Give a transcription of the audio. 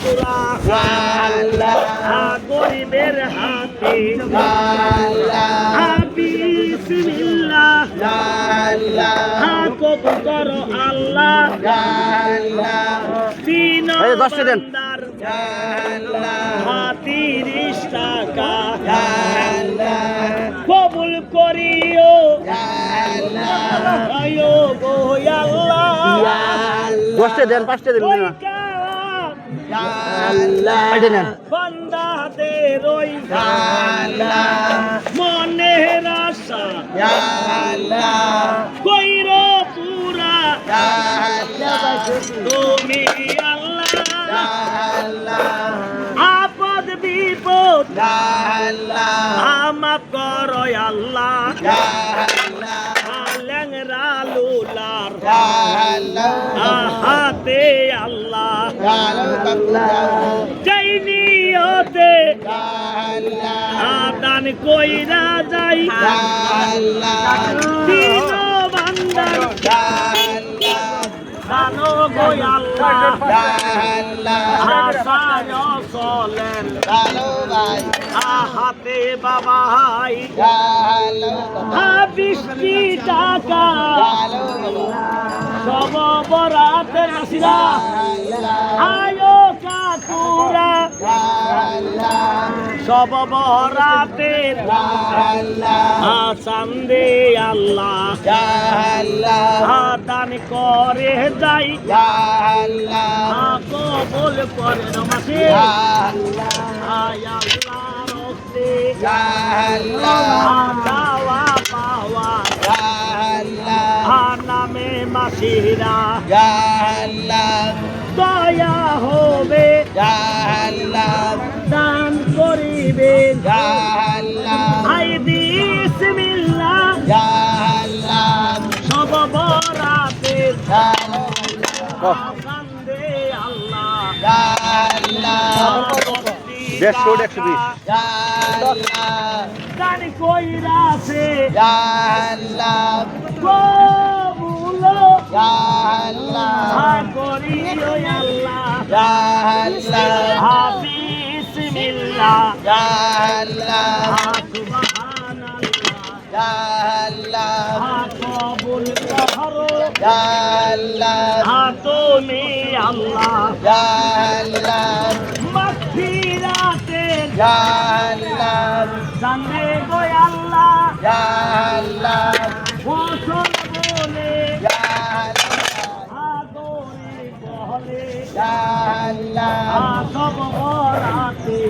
তোরা গরিবের হাতে বিসমিল্লাহ কবুল করো আল্লাহ তিন বান্দার 30 টাকা কবুল করিও আয়ো গো আল্লাহ 10 দেন 5 দেন বান্দাদের ওই মনের আশা কইর পুরা তুমি আল্লাহ আপদ বিপদ আমা করো আল্লাহ ল্যাংরা লুলার হাতে আল্লাহ যেই নিয়তে দান কইরা যাই তিন বান্দার জানো গো আল্লাহ হাসায় চলেন হাতে বাবাই 20 টাকা সব বরাতের আসিরা আয়ো কাকুরা সব বরাতের চান্দে আল্লাহ দান করে যাই কবুল করে নমাসে আয় আল্লাহ রস্তে দাওয়া পাওয়া নামে মাসিরা দয়া হবে দান করিবে আই বিসমিল্লাহ সব বরাতে কান্দে আল্লাহ 120 দান কইরাছে কবুল করিও আল্লাহ বিসমিল্লাহ সুবহানাল্লাহ কবুল করো তুমি আল্লাহ মাগফিরাতে জানে গো আল্লাহ ফসল বলে আদরে বলে সব বরাতে